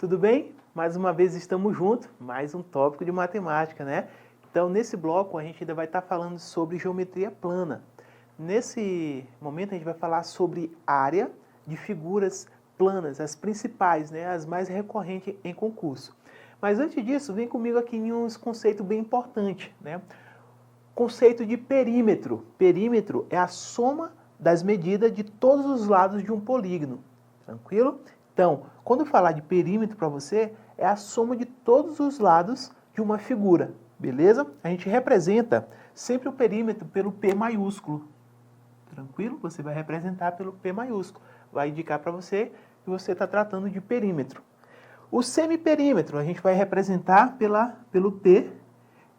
Tudo bem? Mais uma vez estamos juntos, mais um tópico de matemática, né? Então, nesse bloco, a gente ainda vai estar falando sobre geometria plana. Nesse momento, a gente vai falar sobre área de figuras planas, as principais, né? As mais recorrentes em concurso. Mas antes disso, vem comigo aqui em uns conceitos bem importantes, né? Conceito de perímetro. Perímetro é a soma das medidas de todos os lados de um polígono. Tranquilo? Então, quando eu falar de perímetro para você, é a soma de todos os lados de uma figura. Beleza? A gente representa sempre o perímetro pelo P maiúsculo. Tranquilo? Você vai representar pelo P maiúsculo. Vai indicar para você que você está tratando de perímetro. O semiperímetro a gente vai representar pelo P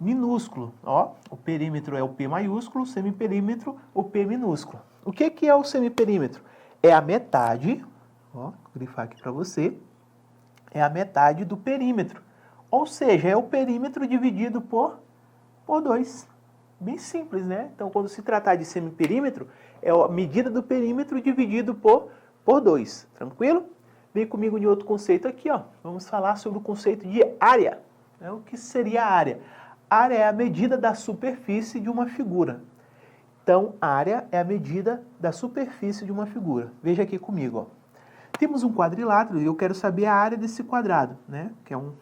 minúsculo. Ó, o perímetro é o P maiúsculo, o semiperímetro o P minúsculo. O que é o semiperímetro? É a metade, ó, vou grifar aqui para você, é a metade do perímetro. Ou seja, é o perímetro dividido por 2. Bem simples, né? Então, quando se tratar de semiperímetro, é a medida do perímetro dividido por 2. Tranquilo? Vem comigo em outro conceito aqui, ó. Vamos falar sobre o conceito de área. O que seria a área? Área é a medida da superfície de uma figura. Então, área é a medida da superfície de uma figura. Veja aqui comigo, ó. Temos um quadrilátero e eu quero saber a área desse quadrado, né? O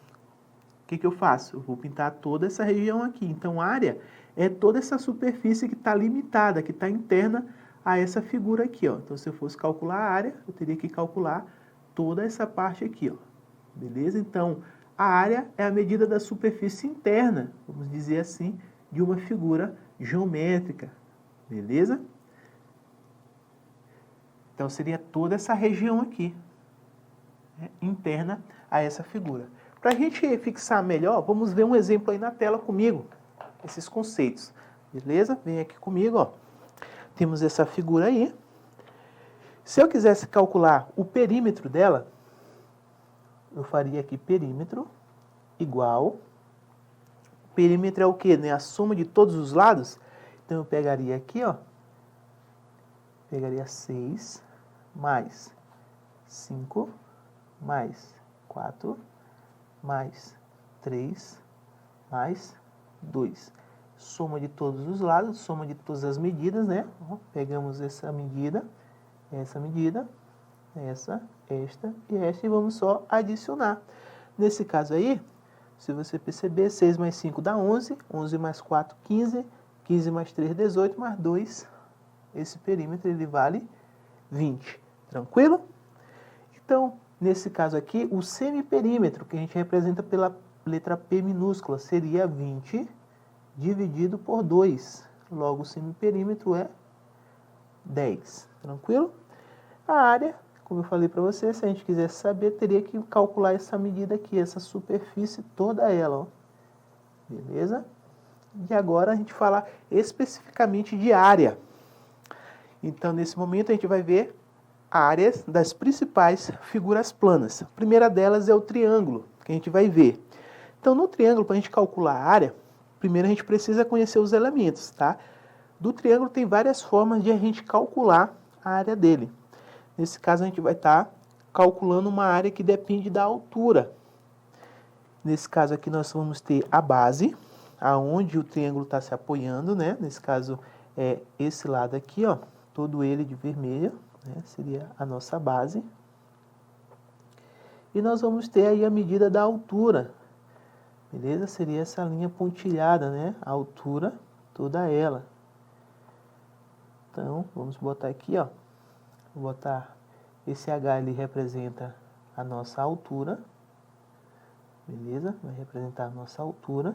que eu faço? Eu vou pintar toda essa região aqui. Então, área é toda essa superfície que está limitada, que está interna a essa figura aqui, ó. Então, se eu fosse calcular a área, eu teria que calcular toda essa parte aqui, ó. Beleza? Então, a área é a medida da superfície interna, vamos dizer assim, de uma figura geométrica. Beleza? Então, seria toda essa região aqui, né, interna a essa figura. Para a gente fixar melhor, vamos ver um exemplo aí na tela comigo, esses conceitos. Beleza? Vem aqui comigo, ó. Temos essa figura aí. Se eu quisesse calcular o perímetro dela, eu faria aqui perímetro igual. Perímetro é o quê? Né? A soma de todos os lados. Então, eu pegaria aqui, ó. Pegaria 6 mais 5 mais 4 mais 3 mais 2. Soma de todos os lados, soma de todas as medidas, né? Ó, pegamos essa medida, esta, esta e esta, e vamos só adicionar. Nesse caso aí, se você perceber, 6 mais 5 dá 11, 11 mais 4, 15, 15 mais 3, 18, mais 2, esse perímetro ele vale 20. Tranquilo? Então, nesse caso aqui, o semiperímetro, que a gente representa pela letra P minúscula, seria 20 dividido por 2. Logo, o semiperímetro é 10. Tranquilo? A área, como eu falei para você, se a gente quisesse saber, teria que calcular essa medida aqui, essa superfície toda ela. Ó. Beleza? E agora a gente fala especificamente de área. Então, nesse momento, a gente vai ver áreas das principais figuras planas. A primeira delas é o triângulo, que a gente vai ver. Então, no triângulo, para a gente calcular a área, primeiro a gente precisa conhecer os elementos, tá? Do triângulo tem várias formas de a gente calcular a área dele. Nesse caso, a gente vai estar calculando uma área que depende da altura. Nesse caso aqui, nós vamos ter a base, aonde o triângulo está se apoiando, né? Nesse caso, é esse lado aqui, ó, todo ele de vermelho, né? Seria a nossa base. E nós vamos ter aí a medida da altura, beleza? Seria essa linha pontilhada, né? A altura, toda ela. Então, vamos botar aqui, ó. Vou botar esse H, ele representa a nossa altura. Beleza? Vai representar a nossa altura.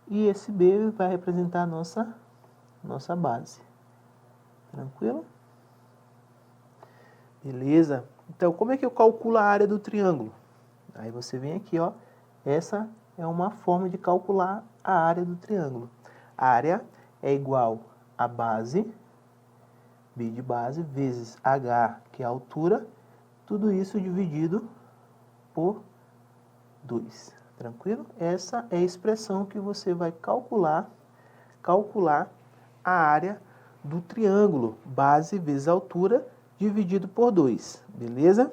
E esse B vai representar a nossa base. Tranquilo? Beleza? Então, como é que eu calculo a área do triângulo? Aí você vem aqui, ó. Essa é uma forma de calcular a área do triângulo. A área é igual a base, B de base, vezes H, que é a altura, tudo isso dividido por 2. Tranquilo? Essa é a expressão que você vai calcular a área do triângulo, base vezes altura, dividido por 2. Beleza?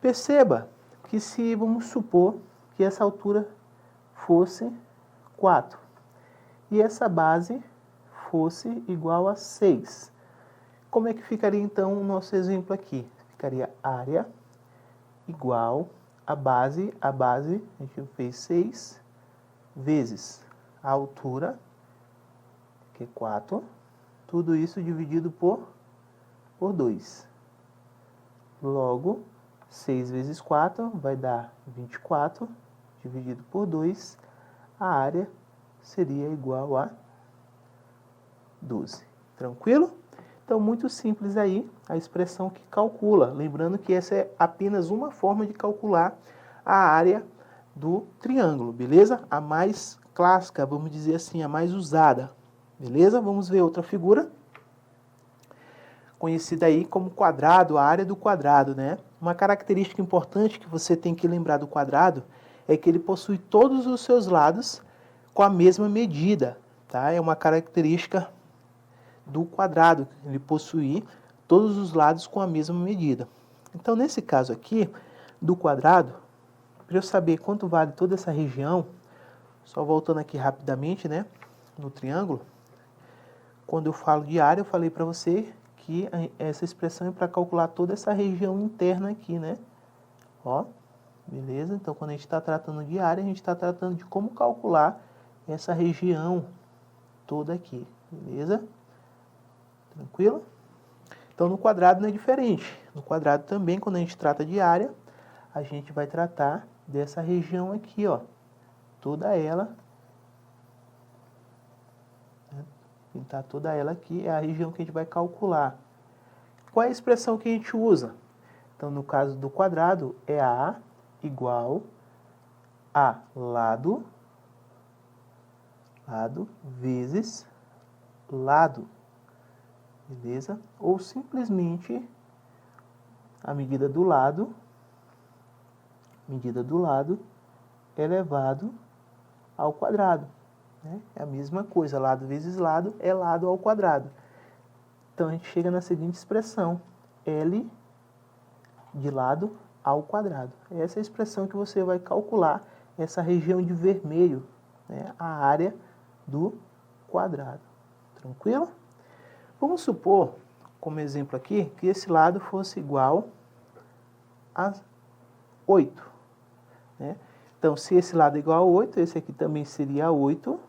Perceba que se, vamos supor, que essa altura fosse 4 e essa base fosse igual a 6. Como é que ficaria então o nosso exemplo aqui? Ficaria área igual a base a gente fez 6, vezes a altura, que é 4, tudo isso dividido por 2. Logo, 6 vezes 4 vai dar 24, dividido por 2, a área seria igual a 12. Tranquilo? Então, muito simples aí a expressão que calcula. Lembrando que essa é apenas uma forma de calcular a área do triângulo, beleza? A mais clássica, vamos dizer assim, a mais usada, beleza? Vamos ver outra figura, conhecida aí como quadrado, a área do quadrado, né? Uma característica importante que você tem que lembrar do quadrado é que ele possui todos os seus lados com a mesma medida, tá? É uma característica do quadrado, ele possui todos os lados com a mesma medida. Então, nesse caso aqui, do quadrado, para eu saber quanto vale toda essa região, só voltando aqui rapidamente, né, no triângulo, quando eu falo de área, eu falei para você que essa expressão é para calcular toda essa região interna aqui, né? Ó, beleza? Então, quando a gente está tratando de área, a gente está tratando de como calcular essa região toda aqui, beleza? Tranquilo? Então, no quadrado não é diferente. No quadrado também, quando a gente trata de área, a gente vai tratar dessa região aqui, ó. Toda ela. Pintar toda ela aqui é a região que a gente vai calcular. Qual é a expressão que a gente usa? Então, no caso do quadrado, é A igual a lado vezes lado. Beleza? Ou simplesmente a medida do lado elevado ao quadrado. Né? É a mesma coisa, lado vezes lado é lado ao quadrado. Então a gente chega na seguinte expressão, L de lado ao quadrado. Essa é a expressão que você vai calcular essa região de vermelho, né? A área do quadrado. Tranquilo? Vamos supor, como exemplo aqui, que esse lado fosse igual a 8. Né? Então, se esse lado é igual a 8, esse aqui também seria 8,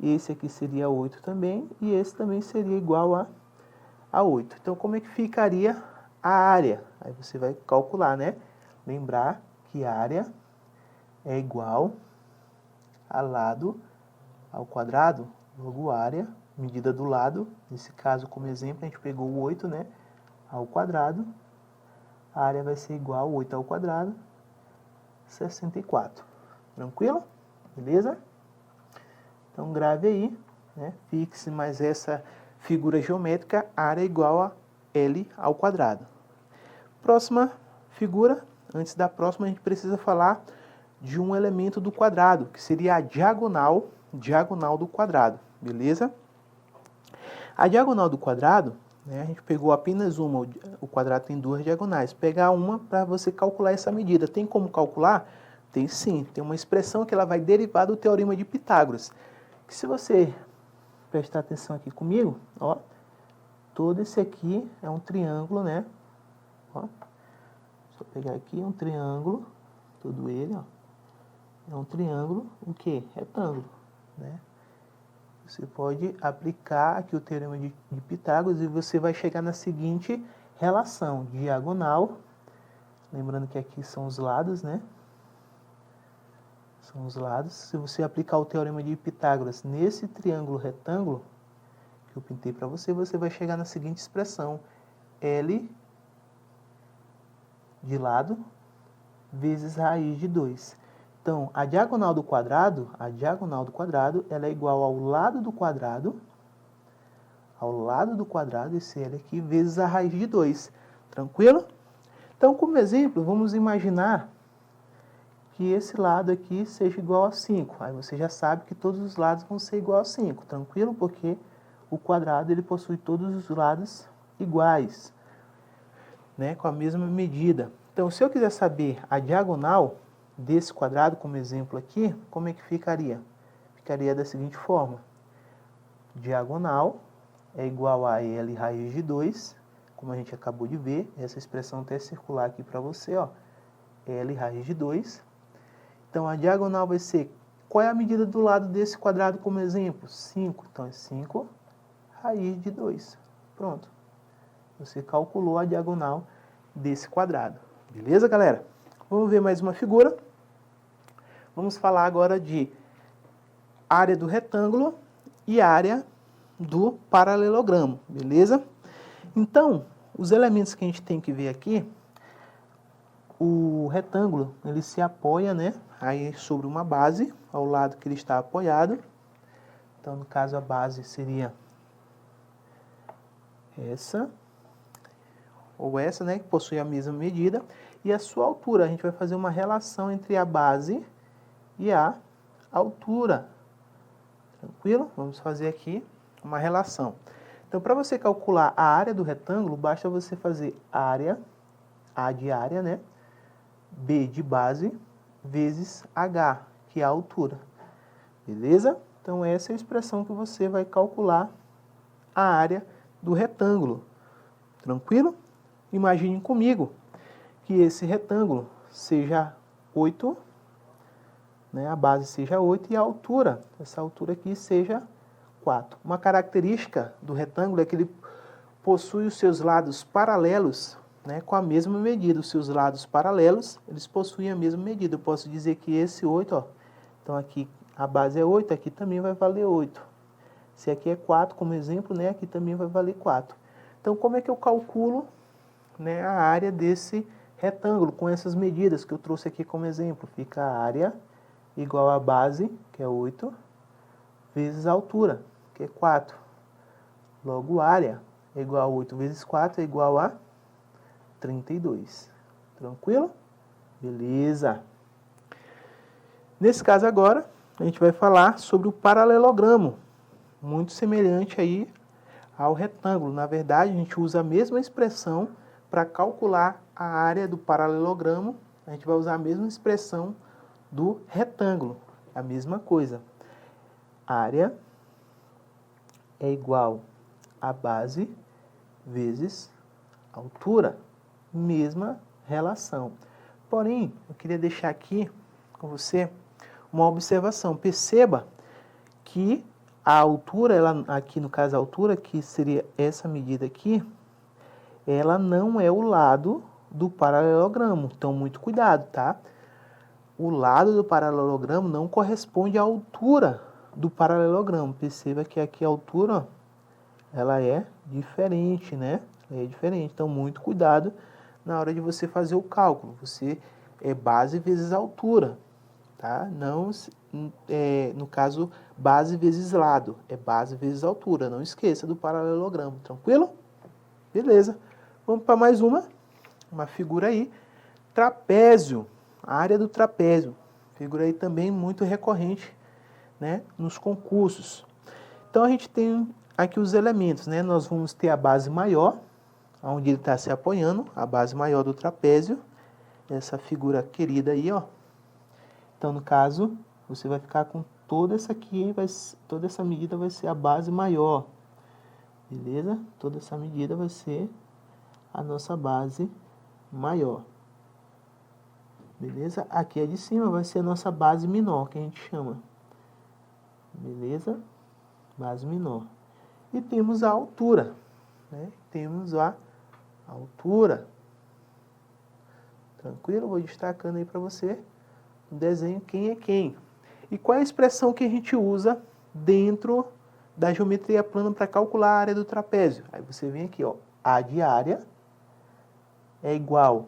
esse aqui seria 8 também, e esse também seria igual a 8. Então, como é que ficaria a área? Aí você vai calcular, né? Lembrar que área é igual a lado ao quadrado, logo área, medida do lado, nesse caso, como exemplo, a gente pegou o 8, né, ao quadrado, a área vai ser igual a 8 ao quadrado, 64. Tranquilo? Beleza? Então, grave aí, né, fixe mais essa figura geométrica, área igual a L ao quadrado. Próxima figura, antes da próxima, a gente precisa falar de um elemento do quadrado, que seria a diagonal do quadrado, beleza? A diagonal do quadrado, né, a gente pegou apenas uma, o quadrado tem duas diagonais. Pegar uma para você calcular essa medida. Tem como calcular? Tem sim. Tem uma expressão que ela vai derivar do teorema de Pitágoras. Que se você prestar atenção aqui comigo, ó, todo esse aqui é um triângulo, né? Ó, só pegar aqui um triângulo, todo ele, ó. É um triângulo, o quê? Retângulo, né? Você pode aplicar aqui o teorema de Pitágoras e você vai chegar na seguinte relação, diagonal, lembrando que aqui são os lados, né? São os lados. Se você aplicar o teorema de Pitágoras nesse triângulo retângulo que eu pintei para você, você vai chegar na seguinte expressão, L de lado vezes raiz de 2. Então, a diagonal do quadrado, ela é igual ao lado do quadrado, esse L aqui, vezes a raiz de 2. Tranquilo? Então, como exemplo, vamos imaginar que esse lado aqui seja igual a 5. Aí você já sabe que todos os lados vão ser igual a 5. Tranquilo? Porque o quadrado ele possui todos os lados iguais, né, com a mesma medida. Então, se eu quiser saber a diagonal desse quadrado, como exemplo aqui, como é que ficaria? Ficaria da seguinte forma. Diagonal é igual a L raiz de 2, como a gente acabou de ver. Essa expressão até circular aqui para você, ó. L raiz de 2. Então, a diagonal vai ser... Qual é a medida do lado desse quadrado como exemplo? 5. Então, é 5 raiz de 2. Pronto. Você calculou a diagonal desse quadrado. Beleza, galera? Vamos ver mais uma figura. Vamos falar agora de área do retângulo e área do paralelogramo. Beleza? Então, os elementos que a gente tem que ver aqui, o retângulo, ele se apoia, né, aí sobre uma base, ao lado que ele está apoiado. Então, no caso, a base seria essa, ou essa, né, que possui a mesma medida. E a sua altura, a gente vai fazer uma relação entre a base e a altura. Tranquilo? Vamos fazer aqui uma relação. Então, para você calcular a área do retângulo, basta você fazer área, A de área, né? B de base, vezes H, que é a altura. Beleza? Então, essa é a expressão que você vai calcular a área do retângulo. Tranquilo? Imagine comigo que esse retângulo seja 8, né? A base seja 8 e a altura, essa altura aqui, seja 4. Uma característica do retângulo é que ele possui os seus lados paralelos, né, com a mesma medida. Os seus lados paralelos, eles possuem a mesma medida. Eu posso dizer que esse 8, ó, então aqui a base é 8, aqui também vai valer 8. Se aqui é 4, como exemplo, né, aqui também vai valer 4. Então, como é que eu calculo, né, a área desse retângulo com essas medidas que eu trouxe aqui como exemplo? Fica a área igual a base, que é 8, vezes a altura, que é 4. Logo, área é igual a 8 vezes 4 é igual a 32. Tranquilo? Beleza. Nesse caso agora, a gente vai falar sobre o paralelogramo, muito semelhante aí ao retângulo. Na verdade, a gente usa a mesma expressão para calcular a área do paralelogramo. A gente vai usar a mesma expressão do retângulo, a mesma coisa. Área é igual a base vezes altura. Mesma relação. Porém, eu queria deixar aqui com você uma observação. Perceba que a altura, ela, aqui no caso a altura, que seria essa medida aqui, ela não é o lado do paralelogramo. Então, muito cuidado, tá? O lado do paralelogramo não corresponde à altura do paralelogramo. Perceba que aqui a altura, ó, ela é diferente, né? É diferente. Então, muito cuidado na hora de você fazer o cálculo. Você é base vezes altura, tá? Não, no caso, base vezes lado. É base vezes altura. Não esqueça do paralelogramo. Tranquilo? Beleza. Vamos para mais uma figura aí. Trapézio. A área do trapézio. Figura aí também muito recorrente, né, nos concursos. Então, a gente tem aqui os elementos, né? Nós vamos ter a base maior, onde ele está se apoiando, a base maior do trapézio. Essa figura querida aí, ó. Então, no caso, você vai ficar com toda essa aqui, toda essa medida vai ser a base maior. Beleza? Toda essa medida vai ser a nossa base maior. Beleza? Aqui a de cima vai ser a nossa base menor, que a gente chama. Beleza? Base menor. E temos a altura, né? Temos a altura. Tranquilo? Vou destacando aí para você o desenho quem é quem. E qual é a expressão que a gente usa dentro da geometria plana para calcular a área do trapézio? Aí você vem aqui, ó, A de área é igual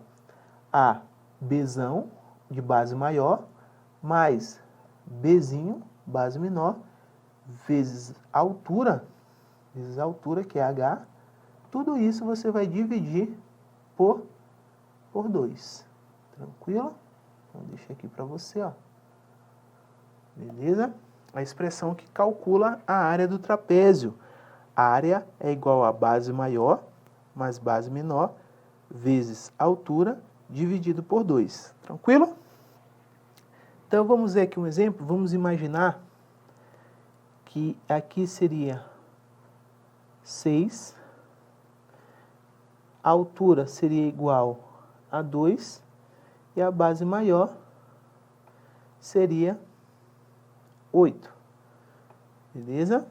a Bzão de base maior mais Bzinho, base menor, vezes altura, que é H. Tudo isso você vai dividir por 2. Tranquilo? Então, deixa aqui para você, ó. Beleza? A expressão que calcula a área do trapézio. A área é igual a base maior mais base menor vezes altura dividido por 2. Tranquilo? Então, vamos ver aqui um exemplo. Vamos imaginar que aqui seria 6, a altura seria igual a 2 e a base maior seria 8. Beleza?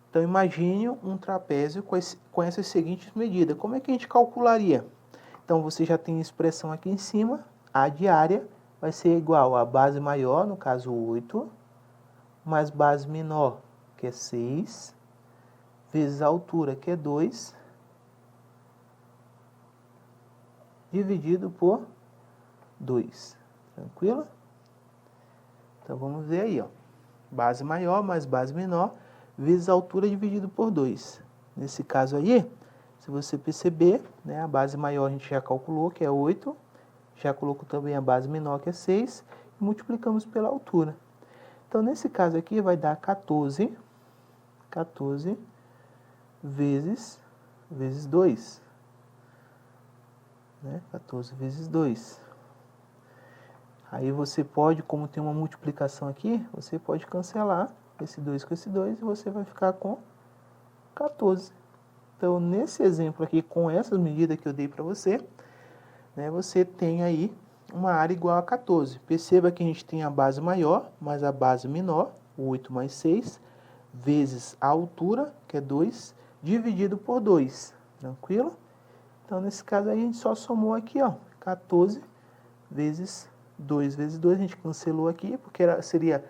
Então, imagine um trapézio com essas seguintes medidas. Como é que a gente calcularia? Então, você já tem a expressão aqui em cima. A de área vai ser igual a base maior, no caso 8, mais base menor, que é 6, vezes a altura, que é 2, dividido por 2. Tranquilo? Então, vamos ver aí, ó. Base maior mais base menor, vezes a altura dividido por 2. Nesse caso aí, se você perceber, né, a base maior a gente já calculou, que é 8. Já colocou também a base menor, que é 6. E multiplicamos pela altura. Então, nesse caso aqui, vai dar 14 vezes 2. Né? 14 vezes 2. Aí você pode, como tem uma multiplicação aqui, você pode cancelar esse 2 com esse 2 e você vai ficar com 14. Então, nesse exemplo aqui, com essas medidas que eu dei para você, né, você tem aí uma área igual a 14. Perceba que a gente tem a base maior mais a base menor, 8 mais 6, vezes a altura, que é 2, dividido por 2. Tranquilo? Então, nesse caso aí, a gente só somou aqui, ó, 14 vezes 2 vezes 2, a gente cancelou aqui, porque seria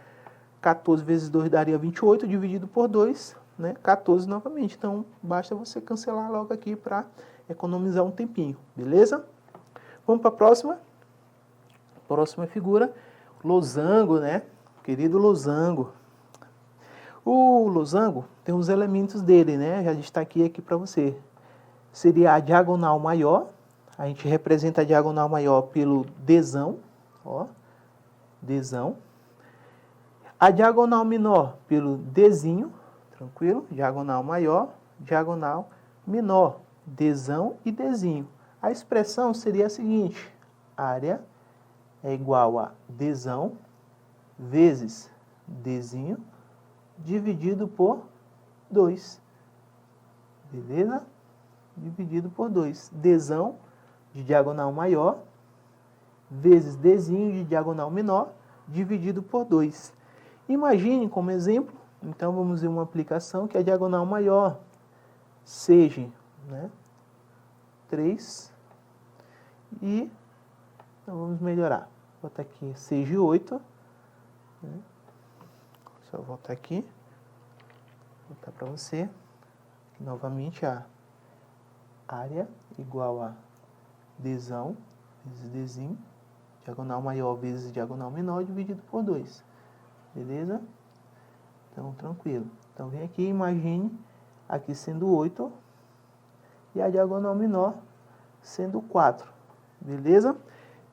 14 vezes 2 daria 28, dividido por 2, né? 14 novamente. Então, basta você cancelar logo aqui para economizar um tempinho, beleza? Vamos para a próxima. Próxima figura, losango, né? Querido losango. O losango tem os elementos dele, né? Já destaquei aqui para você. Seria a diagonal maior. A gente representa a diagonal maior pelo Dzão, ó, Dzão. A diagonal menor pelo Dzinho, tranquilo? Diagonal maior, diagonal menor, Dzão e Dzinho. A expressão seria a seguinte: área é igual a Dzão vezes Dzinho dividido por 2. Beleza? Dividido por 2. Dzão de diagonal maior vezes Dzinho de diagonal menor dividido por 2. Imagine como exemplo, então vamos ver uma aplicação que a diagonal maior seja, né, 3 e então vamos melhorar. Vou botar aqui seja 8. Né? Só voltar aqui. Vou botar para você. Novamente a área igual a Dzão vezes Dzinho, diagonal maior vezes diagonal menor dividido por 2. Beleza? Então, tranquilo. Então, vem aqui, imagine aqui sendo 8 e a diagonal menor sendo 4. Beleza?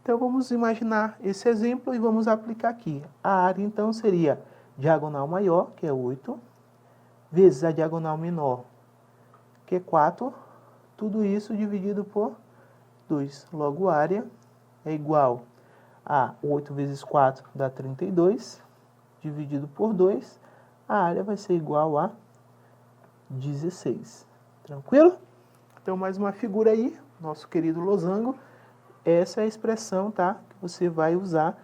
Então, vamos imaginar esse exemplo e vamos aplicar aqui. A área, então, seria diagonal maior, que é 8, vezes a diagonal menor, que é 4. Tudo isso dividido por 2. Logo, a área é igual a 8 vezes 4 dá 32, dividido por 2, a área vai ser igual a 16. Tranquilo? Então, mais uma figura aí, nosso querido losango. Essa é a expressão, tá, que você vai usar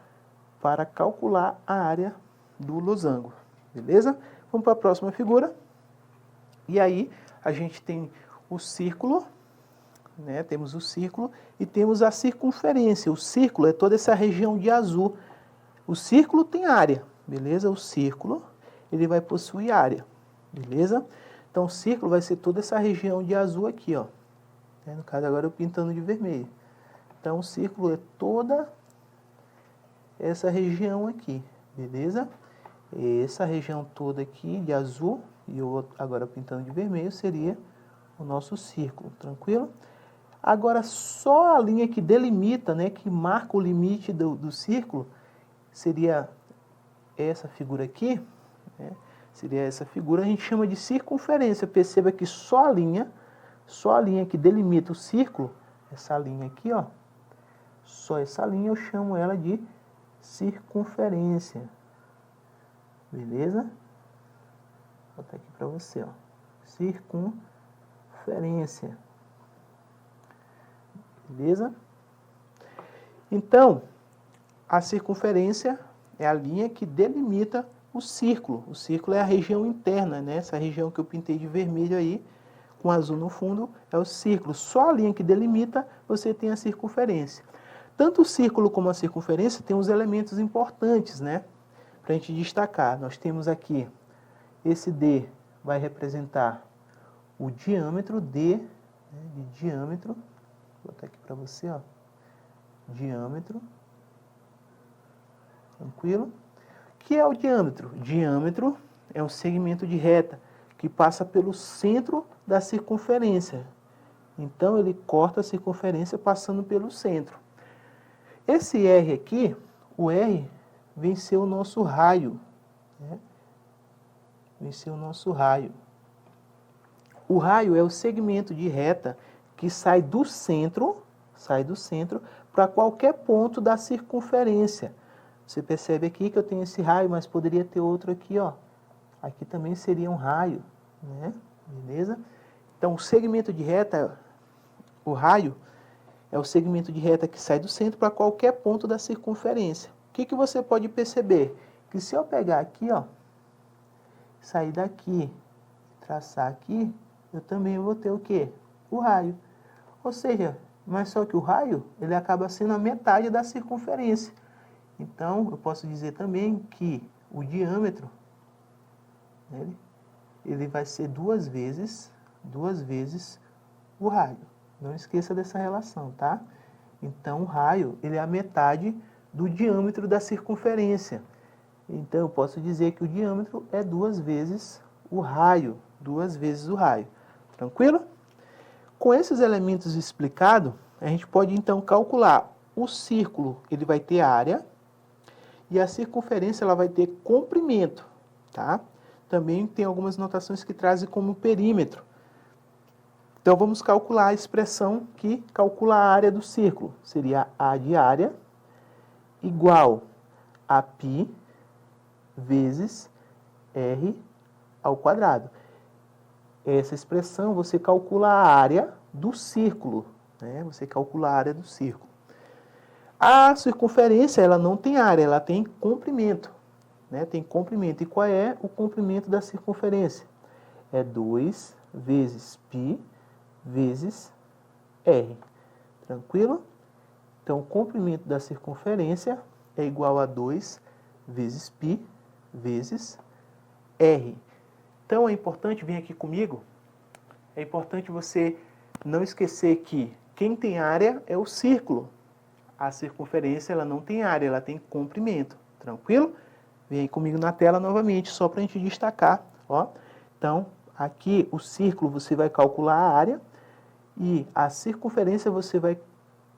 para calcular a área do losango. Beleza? Vamos para a próxima figura. E aí, a gente tem o círculo, né? Temos o círculo e temos a circunferência. O círculo é toda essa região de azul. O círculo tem área, beleza? O círculo, ele vai possuir área, beleza? Então, o círculo vai ser toda essa região de azul aqui, ó. No caso, agora eu pintando de vermelho. Então, o círculo é toda essa região aqui, beleza? Essa região toda aqui de azul, e eu agora pintando de vermelho, seria o nosso círculo, tranquilo? Agora, só a linha que delimita, né, que marca o limite do círculo, seria essa figura aqui, né? Seria essa figura, a gente chama de circunferência. Perceba que só a linha que delimita o círculo, essa linha aqui, ó, Só essa linha eu chamo ela de circunferência. Beleza? Vou botar aqui para você, ó. Circunferência. Beleza? Então, a circunferência é a linha que delimita o círculo. O círculo é a região interna, né? Essa região que eu pintei de vermelho aí, com azul no fundo, é o círculo. Só a linha que delimita, você tem a circunferência. Tanto o círculo como a circunferência tem uns elementos importantes, né? Para a gente destacar. Nós temos aqui, esse D vai representar o diâmetro, D, né, de diâmetro. Vou botar aqui para você, ó. Diâmetro. Tranquilo? O que é o diâmetro? Diâmetro é um segmento de reta que passa pelo centro da circunferência. Então, ele corta a circunferência passando pelo centro. Esse R aqui, o R, vem ser o nosso raio. Né? Vem ser o nosso raio. O raio é o segmento de reta que sai do centro para qualquer ponto da circunferência. Você percebe aqui que eu tenho esse raio, mas poderia ter outro aqui, ó. Aqui também seria um raio, né? Beleza? Então, o segmento de reta, o raio, é o segmento de reta que sai do centro para qualquer ponto da circunferência. O que você pode perceber? Que se eu pegar aqui, ó, sair daqui, traçar aqui, eu também vou ter o quê? O raio. Ou seja, mas só que o raio, ele acaba sendo a metade da circunferência. Então, eu posso dizer também que o diâmetro, ele vai ser duas vezes o raio. Não esqueça dessa relação, tá? Então, o raio, ele é a metade do diâmetro da circunferência. Então, eu posso dizer que o diâmetro é duas vezes o raio. Tranquilo? Com esses elementos explicados, a gente pode, então, calcular o círculo, ele vai ter área, e a circunferência, ela vai ter comprimento, tá? Também tem algumas notações que trazem como perímetro. Então, vamos calcular a expressão que calcula a área do círculo. Seria A de área igual a π vezes R ao quadrado. Essa expressão, você calcula a área do círculo, né? Você calcula a área do círculo. A circunferência, ela não tem área, ela tem comprimento, né? Tem comprimento. E qual é o comprimento da circunferência? É 2 vezes π vezes R. Tranquilo? Então, o comprimento da circunferência é igual a 2 vezes π vezes R. Então, é importante, vem aqui comigo, é importante você não esquecer que quem tem área é o círculo. A circunferência, ela não tem área, ela tem comprimento. Tranquilo? Vem aí comigo na tela novamente, só para a gente destacar. Ó. Então, aqui o círculo você vai calcular a área e a circunferência você vai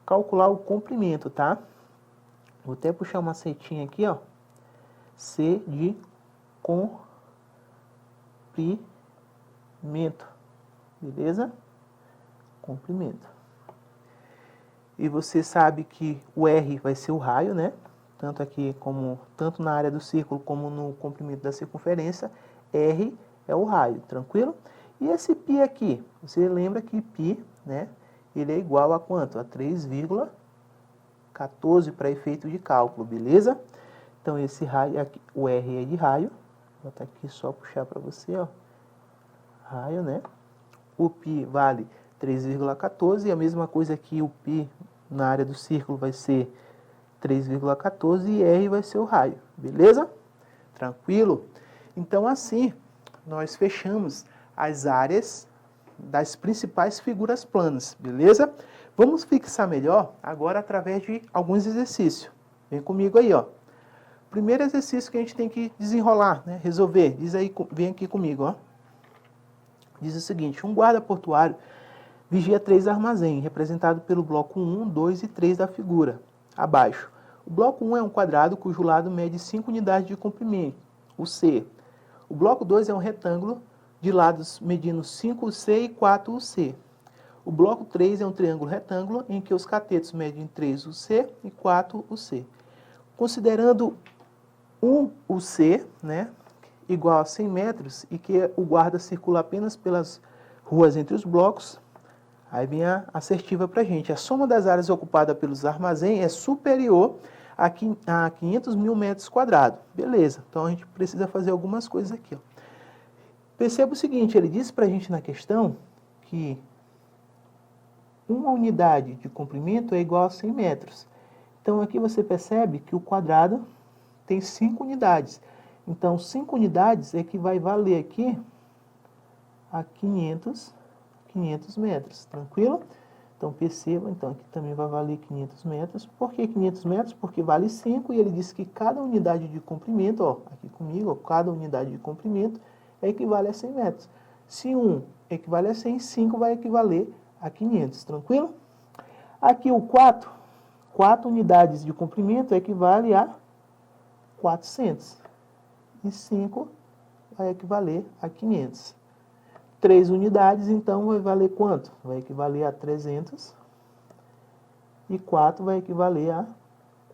calcular o comprimento, tá? Vou até puxar uma setinha aqui, ó. C de comprimento. Beleza? Comprimento. E você sabe que o R vai ser o raio, né? Tanto na área do círculo como no comprimento da circunferência, R é o raio, tranquilo? E esse π aqui, você lembra que π, né? Ele é igual a quanto? A 3,14 para efeito de cálculo, beleza? Então esse raio aqui, o R é de raio. Vou botar aqui só puxar para você, ó. Raio, né? O π vale 3,14 e a mesma coisa aqui, o π na área do círculo vai ser 3,14 e R vai ser o raio, beleza? Tranquilo? Então, assim, nós fechamos as áreas das principais figuras planas, beleza? Vamos fixar melhor agora através de alguns exercícios. Vem comigo aí, ó. Primeiro exercício que a gente tem que desenrolar, né? Resolver. Diz aí, vem aqui comigo, ó. Diz o seguinte: um guarda portuário vigia 3 armazéns, representado pelo bloco 1, 2 e 3 da figura. Abaixo. O bloco 1 é um quadrado cujo lado mede 5 unidades de comprimento, o C. O bloco 2 é um retângulo de lados medindo 5 o C e 4 o C. O bloco 3 é um triângulo retângulo em que os catetos medem 3 UC e 4 UC. Considerando 1 UC, né, igual a 100 metros e que o guarda circula apenas pelas ruas entre os blocos, aí vem a assertiva para a gente. A soma das áreas ocupadas pelos armazéns é superior a 500 mil metros quadrados. Beleza, então a gente precisa fazer algumas coisas aqui. Ó. Perceba o seguinte, ele disse para a gente na questão que uma unidade de comprimento é igual a 100 metros. Então aqui você percebe que o quadrado tem 5 unidades. Então 5 unidades é que vai valer aqui a 500 metros, tranquilo? Então perceba, então aqui também vai valer 500 metros. Por que 500 metros? Porque vale 5 e ele disse que cada unidade de comprimento, ó, aqui comigo, ó, cada unidade de comprimento equivale a 100 metros. Se 1 equivale a 100, 5 vai equivaler a 500, tranquilo? Aqui o 4 unidades de comprimento equivale a 400. E 5 vai equivaler a 500. 3 unidades, então, vai valer quanto? Vai equivaler a 300. E 4 vai equivaler a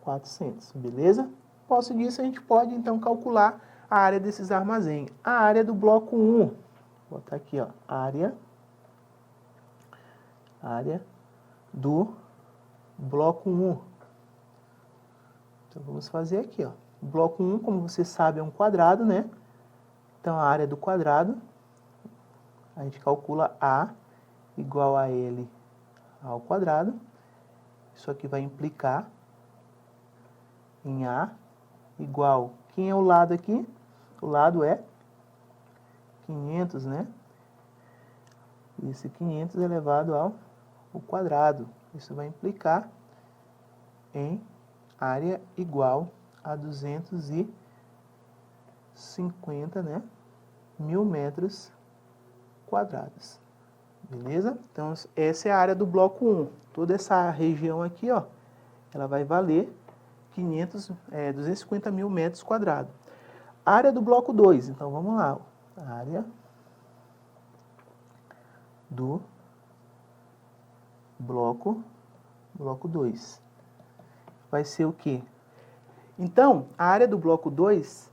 400, beleza? Posse disso, a gente pode, então, calcular a área desses armazéns. A área do bloco 1. Vou botar aqui, ó, área do bloco 1. Então, vamos fazer aqui, ó. O bloco 1, como você sabe, é um quadrado, né? Então, a área do quadrado, a gente calcula A igual a L ao quadrado. Isso aqui vai implicar em A igual... Quem é o lado aqui? O lado é 500, né? E esse 500 elevado ao quadrado. Isso vai implicar em área igual a 250, né, mil metros quadrados. Beleza? Então, essa é a área do bloco 1. Toda essa região aqui, ó, ela vai valer 250 mil metros quadrados. A área do bloco 2. Então, vamos lá. Ó. A área do bloco 2. Vai ser o quê? Então, a área do bloco 2,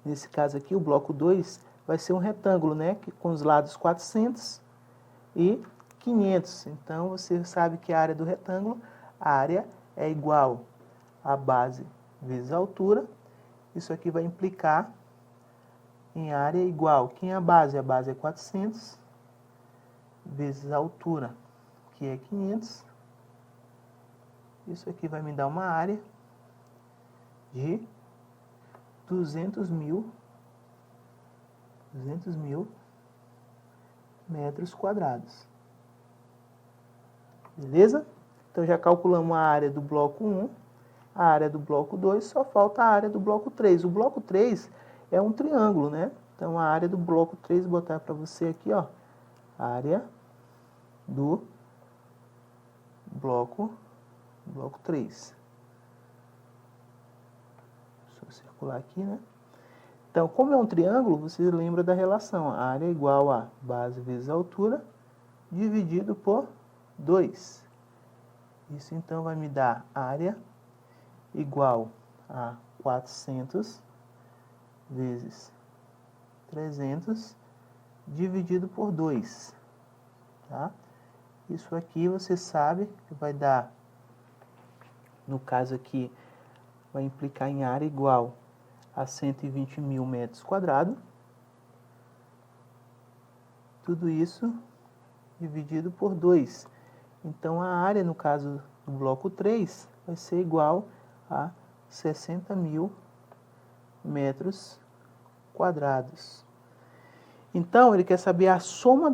nesse caso aqui, o bloco 2, vai ser um retângulo, né? Que, com os lados 400 e 500. Então, você sabe que a área do retângulo, a área é igual a base vezes a altura. Isso aqui vai implicar em área igual. Quem é a base? A base é 400 vezes a altura, que é 500. Isso aqui vai me dar uma área de 200 mil metros quadrados. Beleza? Então, já calculamos a área do bloco 1, a área do bloco 2, só falta a área do bloco 3. O bloco 3 é um triângulo, né? Então, a área do bloco 3, vou botar para você aqui, ó, área do bloco 3. Deixa eu circular aqui, né? Então, como é um triângulo, você lembra da relação. A área é igual a base vezes a altura, dividido por 2. Isso, então, vai me dar área igual a 400 vezes 300, dividido por 2. Tá? Isso aqui, você sabe que vai dar, no caso aqui, vai implicar em área igual a 120 mil metros quadrados. Tudo isso dividido por 2. Então, a área, no caso do bloco 3, vai ser igual a 60 mil metros quadrados. Então, ele quer saber a soma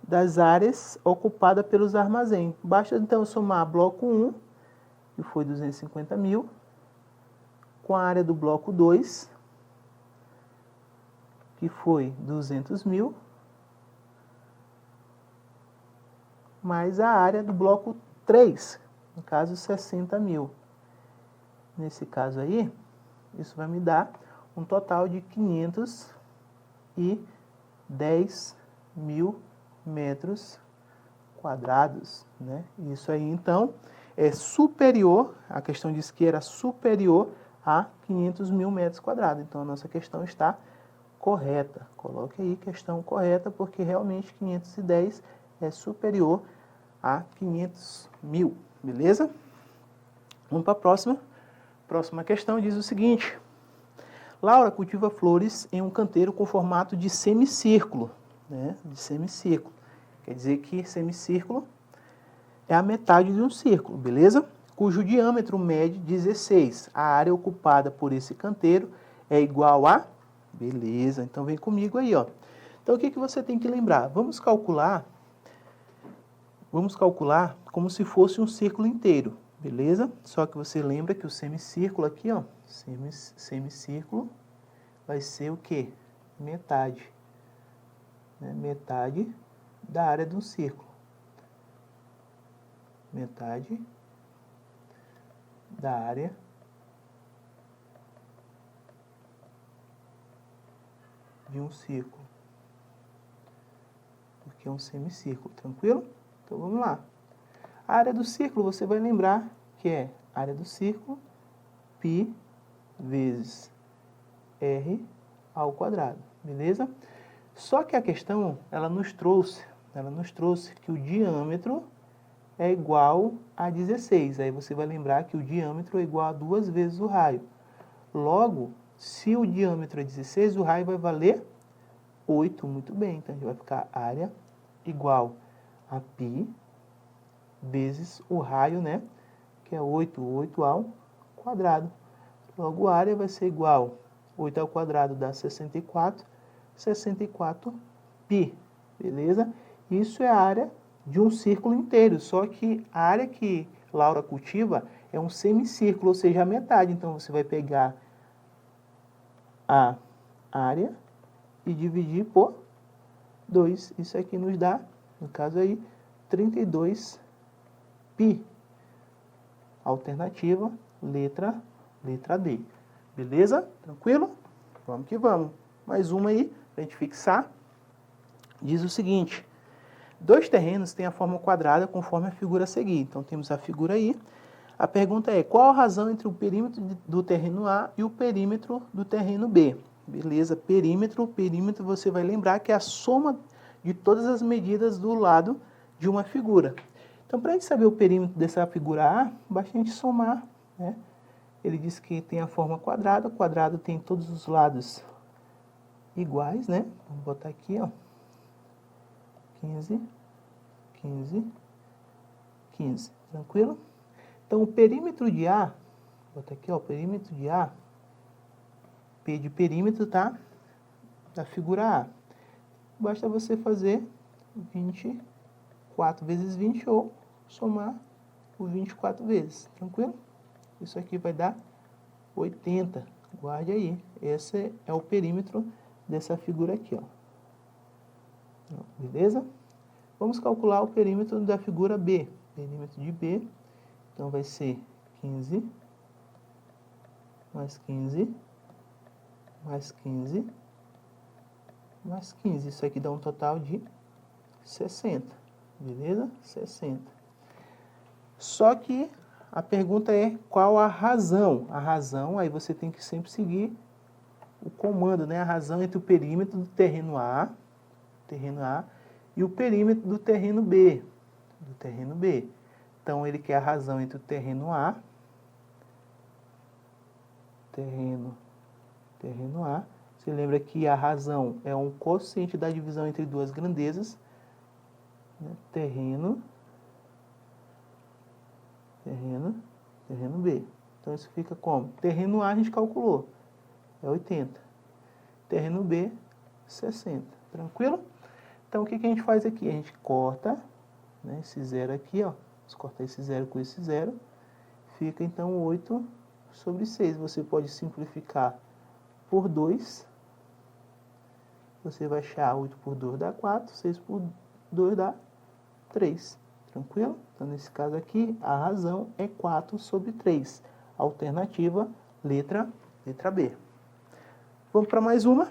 das áreas ocupadas pelos armazéns. Basta, então, somar bloco 1, que foi 250 mil, com a área do bloco 2, que foi 200 mil, mais a área do bloco 3, no caso 60 mil. Nesse caso aí, isso vai me dar um total de 510 mil metros quadrados, né? Isso aí, então, é superior, a questão diz que era superior a 500 mil metros quadrados. Então, a nossa questão está correta. Coloque aí questão correta, porque realmente 510 é superior a 500 mil, beleza? Vamos para a próxima. Próxima questão diz o seguinte: Laura cultiva flores em um canteiro com formato de semicírculo, né? De semicírculo. Quer dizer que semicírculo é a metade de um círculo, beleza? Cujo diâmetro mede 16. A área ocupada por esse canteiro é igual a... Beleza, então vem comigo aí, ó. Então o que você tem que lembrar? Vamos calcular como se fosse um círculo inteiro, beleza? Só que você lembra que o semicírculo aqui, ó, semicírculo vai ser o quê? Metade, né? Metade da área de um círculo. Metade da área de um círculo, porque é um semicírculo, tranquilo? Então vamos lá. A área do círculo você vai lembrar que é área do círculo π vezes r ao quadrado, beleza? Só que a questão, ela nos trouxe que o diâmetro é igual a 16. Aí você vai lembrar que o diâmetro é igual a 2 vezes o raio. Logo, se o diâmetro é 16, o raio vai valer 8. Muito bem, então a gente vai ficar área igual a π vezes o raio, né? Que é 8 ao quadrado. Logo, a área vai ser igual 8 ao quadrado dá 64 π, beleza? Isso é a área de um círculo inteiro, só que a área que Laura cultiva é um semicírculo, ou seja, a metade. Então, você vai pegar a área e dividir por 2. Isso aqui nos dá, no caso aí, 32 π. Alternativa, letra D. Beleza? Tranquilo? Vamos que vamos. Mais uma aí, para a gente fixar. Diz o seguinte: 2 terrenos têm a forma quadrada conforme a figura a seguir. Então, temos a figura aí. A pergunta é: qual a razão entre o perímetro do terreno A e o perímetro do terreno B? Beleza, perímetro você vai lembrar que é a soma de todas as medidas do lado de uma figura. Então, para a gente saber o perímetro dessa figura A, basta a gente somar, né? Ele diz que tem a forma quadrada, o quadrado tem todos os lados iguais, né? Vamos botar aqui, ó. 15, 15, 15. Tranquilo? Então, o perímetro de A, vou botar aqui, ó, o perímetro de A, P de perímetro, tá? Da figura A. Basta você fazer 24 vezes 20 ou somar o 24 vezes. Tranquilo? Isso aqui vai dar 80. Guarde aí. Esse é o perímetro dessa figura aqui, ó. Beleza? Vamos calcular o perímetro da figura B. Perímetro de B, então vai ser 15, mais 15, mais 15, mais 15. Isso aqui dá um total de 60. Beleza? 60. Só que a pergunta é qual a razão? A razão, aí você tem que sempre seguir o comando, né? A razão entre o perímetro do terreno A e o perímetro do terreno B. Então, ele quer a razão entre o terreno A, terreno A. Você lembra que a razão é um quociente da divisão entre duas grandezas, né? Terreno B. Então, isso fica como? Terreno A a gente calculou, é 80. Terreno B, 60. Tranquilo? Então, o que a gente faz aqui? A gente corta, né, esse zero aqui, ó. Vamos cortar esse zero com esse zero. Fica, então, 8 sobre 6. Você pode simplificar por 2. Você vai achar 8 por 2 dá 4, 6 por 2 dá 3. Tranquilo? Então, nesse caso aqui, a razão é 4 sobre 3. Alternativa, letra B. Vamos para mais uma.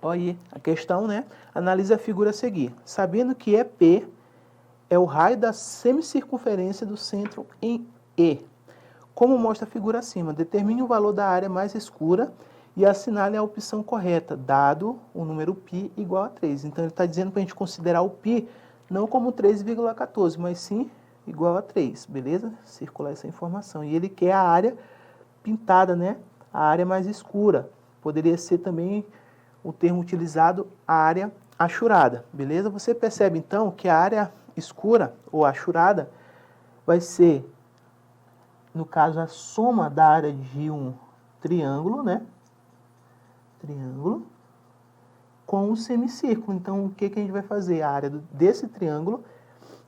Olha aí a questão, né? Analise a figura a seguir. Sabendo que é P é o raio da semicircunferência do centro em E. Como mostra a figura acima, determine o valor da área mais escura e assinale a opção correta, dado o número π igual a 3. Então, ele está dizendo para a gente considerar o π não como 3,14, mas sim igual a 3, beleza? Circular essa informação. E ele quer a área pintada, né? A área mais escura. Poderia ser também o termo utilizado, a área achurada, beleza? Você percebe, então, que a área escura ou achurada vai ser, no caso, a soma da área de um triângulo, né? Triângulo com o semicírculo. Então, o que a gente vai fazer? A área desse triângulo,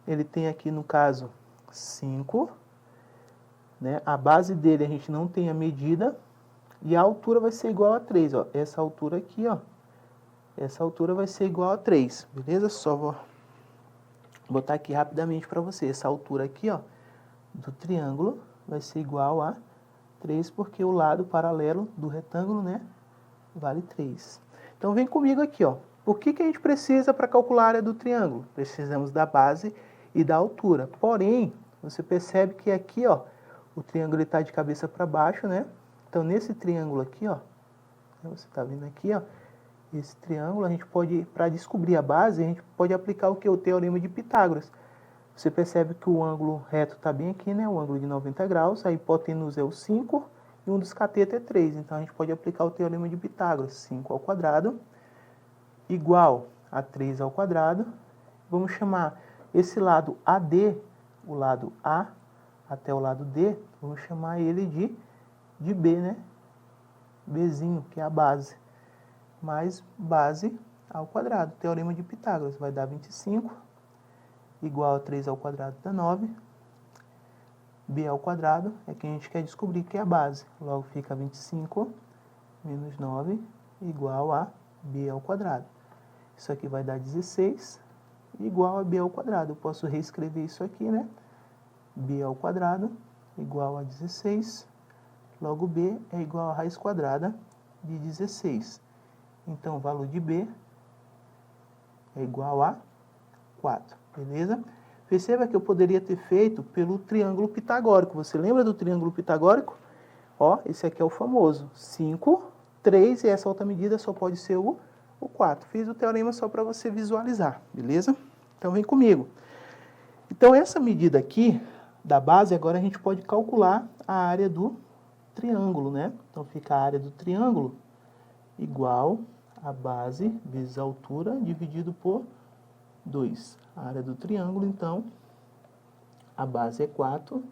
ele tem aqui, no caso, 5, né? A base dele a gente não tem a medida e a altura vai ser igual a 3, ó. Essa altura aqui, ó. Essa altura vai ser igual a 3, beleza? Só vou botar aqui rapidamente para você. Essa altura aqui, ó, do triângulo vai ser igual a 3, porque o lado paralelo do retângulo, né, vale 3. Então, vem comigo aqui, ó. O que a gente precisa para calcular a área do triângulo? Precisamos da base e da altura. Porém, você percebe que aqui, ó, o triângulo está de cabeça para baixo, né? Então, nesse triângulo aqui, ó, você está vendo aqui, ó, esse triângulo, a gente pode, para descobrir a base, a gente pode aplicar o que? O teorema de Pitágoras. Você percebe que o ângulo reto está bem aqui, né? O ângulo de 90 graus, a hipotenusa é o 5 e um dos catetos é 3. Então, a gente pode aplicar o teorema de Pitágoras. 5 ao quadrado igual a 3 ao quadrado. Vamos chamar esse lado AD, o lado A até o lado D, vamos chamar ele de B, né? Bzinho, que é a base. Mais base ao quadrado. Teorema de Pitágoras vai dar 25 igual a 3 ao quadrado dá 9. B ao quadrado é que a gente quer descobrir que é a base. Logo fica 25 menos 9 igual a B ao quadrado. Isso aqui vai dar 16 igual a B ao quadrado. Eu posso reescrever isso aqui, né? B ao quadrado igual a 16. Logo B é igual a raiz quadrada de 16. Então, o valor de B é igual a 4, beleza? Perceba que eu poderia ter feito pelo triângulo pitagórico. Você lembra do triângulo pitagórico? Ó, esse aqui é o famoso 5, 3 e essa outra medida só pode ser o 4. Fiz o teorema só para você visualizar, beleza? Então, vem comigo. Então, essa medida aqui da base, agora a gente pode calcular a área do triângulo, né? Então, fica a área do triângulo igual a base vezes a altura dividido por 2. A área do triângulo, então, a base é 4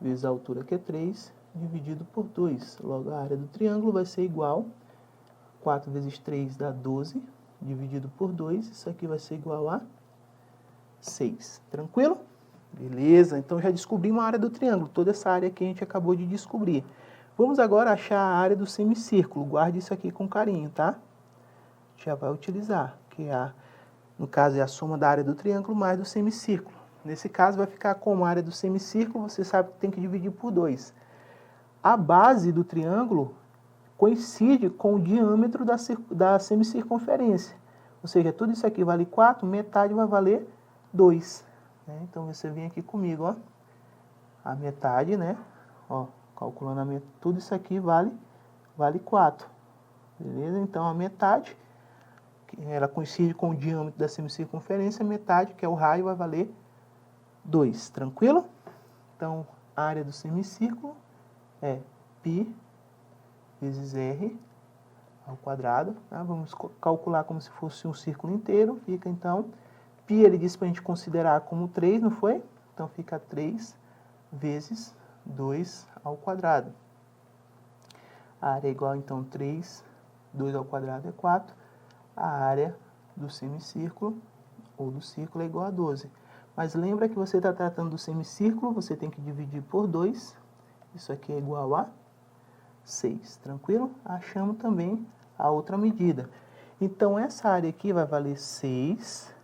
vezes a altura, que é 3, dividido por 2. Logo, a área do triângulo vai ser igual, 4 vezes 3 dá 12, dividido por 2, isso aqui vai ser igual a 6. Tranquilo? Beleza, então já descobrimos a área do triângulo, toda essa área que a gente acabou de descobrir. Vamos agora achar a área do semicírculo. Guarde isso aqui com carinho, tá? Já vai utilizar, que é no caso é a soma da área do triângulo mais do semicírculo. Nesse caso vai ficar como a área do semicírculo, você sabe que tem que dividir por 2. A base do triângulo coincide com o diâmetro da semicircunferência. Ou seja, tudo isso aqui vale 4, metade vai valer 2. Né? Então, você vem aqui comigo, ó. A metade, né? Ó, calculando a metade, tudo isso aqui vale 4. Beleza? Então, a metade, ela coincide com o diâmetro da semicircunferência, metade, que é o raio, vai valer 2. Tranquilo? Então, a área do semicírculo é π vezes r ao quadrado. Tá? Vamos calcular como se fosse um círculo inteiro. Fica, então, π ele disse para a gente considerar como 3, não foi? Então, fica 3 vezes 2 ao quadrado. A área é igual, então, 3, 2 ao quadrado é 4. A área do semicírculo, ou do círculo, é igual a 12. Mas lembra que você está tratando do semicírculo, você tem que dividir por 2. Isso aqui é igual a 6, tranquilo? Achamos também a outra medida. Então, essa área aqui vai valer 6.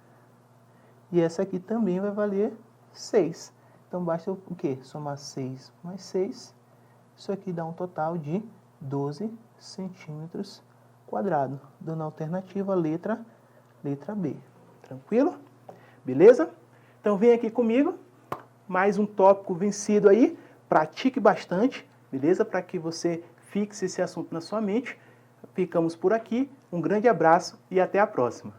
E essa aqui também vai valer 6. Então, basta o quê? Somar 6 mais 6. Isso aqui dá um total de 12 centímetros quadrados. Dando a alternativa, letra B. Tranquilo? Beleza? Então vem aqui comigo, mais um tópico vencido aí, pratique bastante, beleza? Para que você fixe esse assunto na sua mente. Ficamos por aqui, um grande abraço e até a próxima.